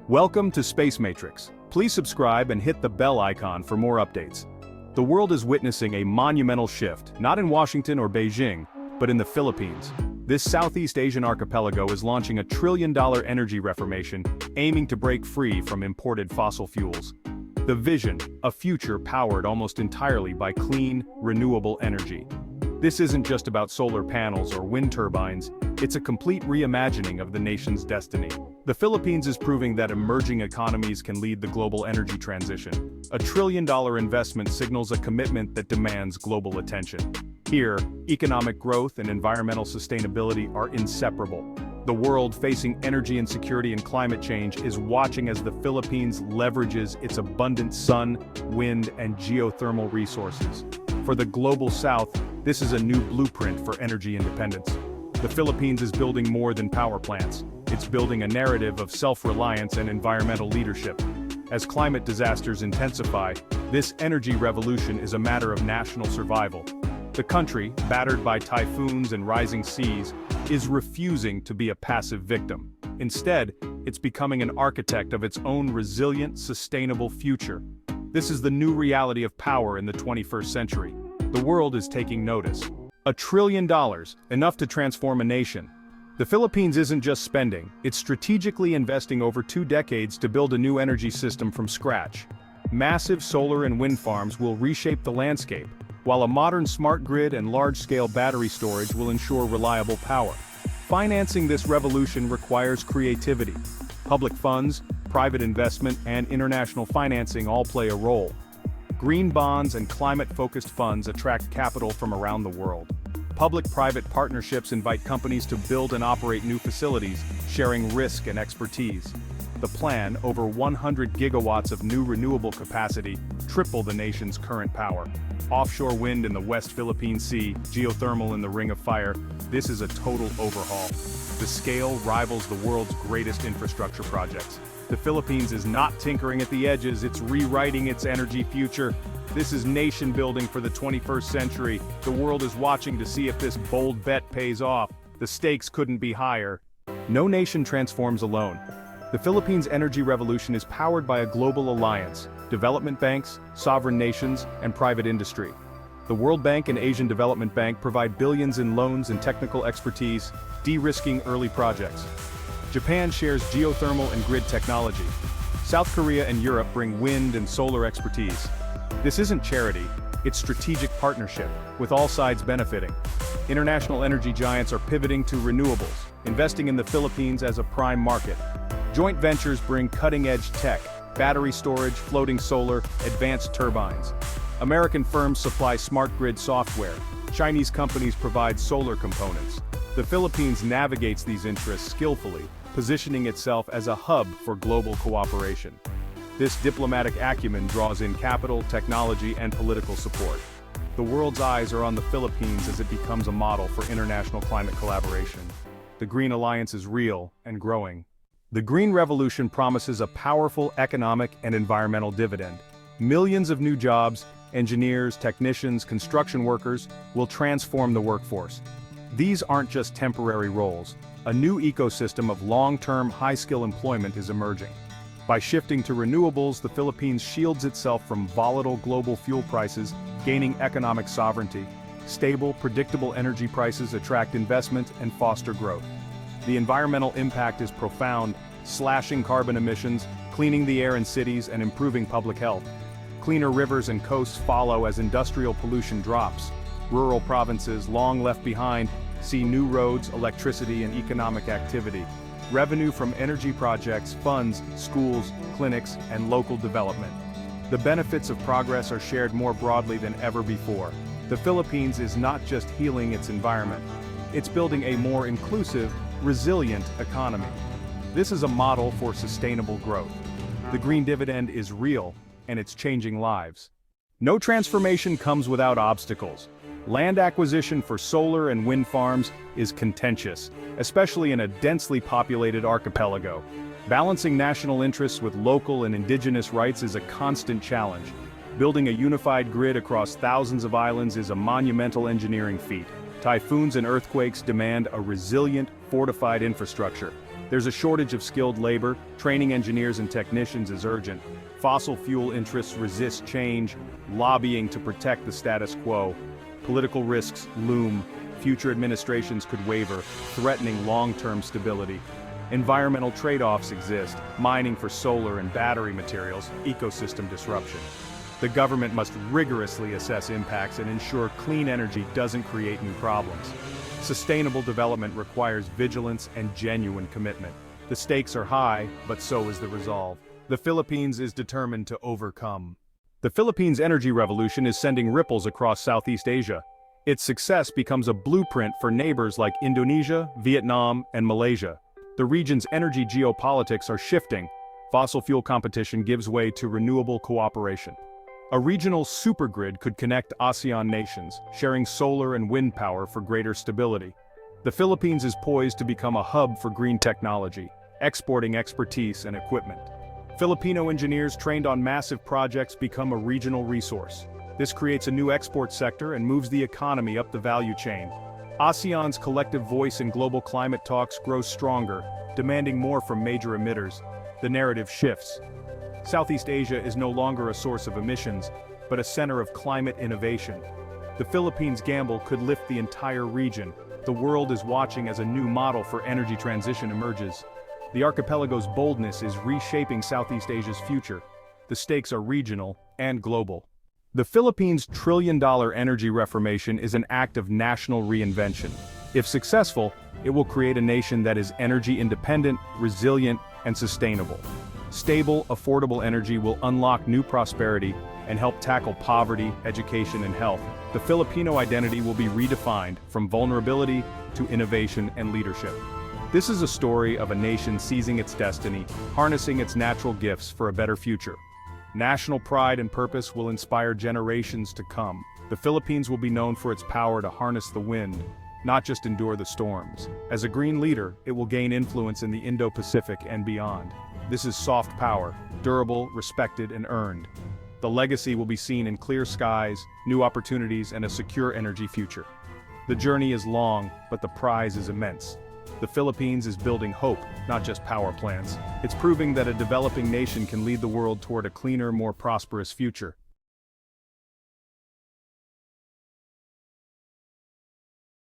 Welcome to Space Matrix. Please subscribe and hit the bell icon for more updates. The world is witnessing a monumental shift, not in Washington or Beijing, but in the Philippines. This Southeast Asian archipelago is launching a trillion-dollar energy reformation, aiming to break free from imported fossil fuels. The vision, a future powered almost entirely by clean, renewable energy. This isn't just about solar panels or wind turbines, it's a complete reimagining of the nation's destiny. The Philippines is proving that emerging economies can lead the global energy transition. A trillion-dollar investment signals a commitment that demands global attention. Here, economic growth and environmental sustainability are inseparable. The world facing energy insecurity and climate change is watching as the Philippines leverages its abundant sun, wind, and geothermal resources. For the global south, this is a new blueprint for energy independence. The Philippines is building more than power plants. It's building a narrative of self-reliance and environmental leadership. As climate disasters intensify, this energy revolution is a matter of national survival. The country, battered by typhoons and rising seas, is refusing to be a passive victim. Instead, it's becoming an architect of its own resilient, sustainable future. This is the new reality of power in the 21st century. The world is taking notice. $1 trillion, enough to transform a nation. The Philippines isn't just spending, it's strategically investing over 2 decades to build a new energy system from scratch. Massive solar and wind farms will reshape the landscape, while a modern smart grid and large-scale battery storage will ensure reliable power. Financing this revolution requires creativity. Public funds, private investment, and international financing all play a role. Green bonds and climate-focused funds attract capital from around the world. Public-private partnerships invite companies to build and operate new facilities, sharing risk and expertise. The plan, over 100 gigawatts of new renewable capacity, triple the nation's current power. Offshore wind in the West Philippine Sea, geothermal in the Ring of Fire, this is a total overhaul. The scale rivals the world's greatest infrastructure projects. The Philippines is not tinkering at the edges, it's rewriting its energy future. This is nation building for the 21st century. The world is watching to see if this bold bet pays off. The stakes couldn't be higher. No nation transforms alone. The Philippines' energy revolution is powered by a global alliance, development banks, sovereign nations, and private industry. The World Bank and Asian Development Bank provide billions in loans and technical expertise, de-risking early projects. Japan shares geothermal and grid technology. South Korea and Europe bring wind and solar expertise. This isn't charity, it's strategic partnership, with all sides benefiting. International energy giants are pivoting to renewables, investing in the Philippines as a prime market. Joint ventures bring cutting-edge tech, battery storage, floating solar, advanced turbines. American firms supply smart grid software. Chinese companies provide solar components. The Philippines navigates these interests skillfully, positioning itself as a hub for global cooperation. This diplomatic acumen draws in capital, technology, and political support. The world's eyes are on the Philippines as it becomes a model for international climate collaboration. The Green Alliance is real and growing. The Green Revolution promises a powerful economic and environmental dividend. Millions of new jobs, engineers, technicians, construction workers, will transform the workforce. These aren't just temporary roles. A new ecosystem of long-term, high-skill employment is emerging. By shifting to renewables, the Philippines shields itself from volatile global fuel prices, gaining economic sovereignty. Stable, predictable energy prices attract investment and foster growth. The environmental impact is profound, slashing carbon emissions, cleaning the air in cities, and improving public health. Cleaner rivers and coasts follow as industrial pollution drops. Rural provinces, long left behind, see new roads, electricity, and economic activity. Revenue from energy projects funds schools, clinics, and local development. The benefits of progress are shared more broadly than ever before. The Philippines is not just healing its environment. It's building a more inclusive, resilient economy. This is a model for sustainable growth. The green dividend is real, and it's changing lives. No transformation comes without obstacles. Land acquisition for solar and wind farms is contentious, especially in a densely populated archipelago. Balancing national interests with local and indigenous rights is a constant challenge. Building a unified grid across thousands of islands is a monumental engineering feat. Typhoons and earthquakes demand a resilient, fortified infrastructure. There's a shortage of skilled labor, training engineers and technicians is urgent. Fossil fuel interests resist change, lobbying to protect the status quo. Political risks loom, future administrations could waver, threatening long-term stability. Environmental trade-offs exist, mining for solar and battery materials, ecosystem disruption. The government must rigorously assess impacts and ensure clean energy doesn't create new problems. Sustainable development requires vigilance and genuine commitment. The stakes are high, but so is the resolve. The Philippines is determined to overcome. The Philippines' energy revolution is sending ripples across Southeast Asia. Its success becomes a blueprint for neighbors like Indonesia, Vietnam, and Malaysia. The region's energy geopolitics are shifting. Fossil fuel competition gives way to renewable cooperation. A regional supergrid could connect ASEAN nations, sharing solar and wind power for greater stability. The Philippines is poised to become a hub for green technology, exporting expertise and equipment. Filipino engineers trained on massive projects become a regional resource. This creates a new export sector and moves the economy up the value chain. ASEAN's collective voice in global climate talks grows stronger, demanding more from major emitters. The narrative shifts. Southeast Asia is no longer a source of emissions, but a center of climate innovation. The Philippines' gamble could lift the entire region. The world is watching as a new model for energy transition emerges. The archipelago's boldness is reshaping Southeast Asia's future. The stakes are regional and global. The Philippines' trillion-dollar energy reformation is an act of national reinvention. If successful, it will create a nation that is energy independent, resilient, and sustainable. Stable, affordable energy will unlock new prosperity and help tackle poverty, education, and health. The Filipino identity will be redefined from vulnerability to innovation and leadership. This is a story of a nation seizing its destiny, harnessing its natural gifts for a better future. National pride and purpose will inspire generations to come. The Philippines will be known for its power to harness the wind, not just endure the storms. As a green leader, it will gain influence in the Indo-Pacific and beyond. This is soft power, durable, respected, and earned. The legacy will be seen in clear skies, new opportunities, and a secure energy future. The journey is long, but the prize is immense. The Philippines is building hope, not just power plants. It's proving that a developing nation can lead the world toward a cleaner, more prosperous future.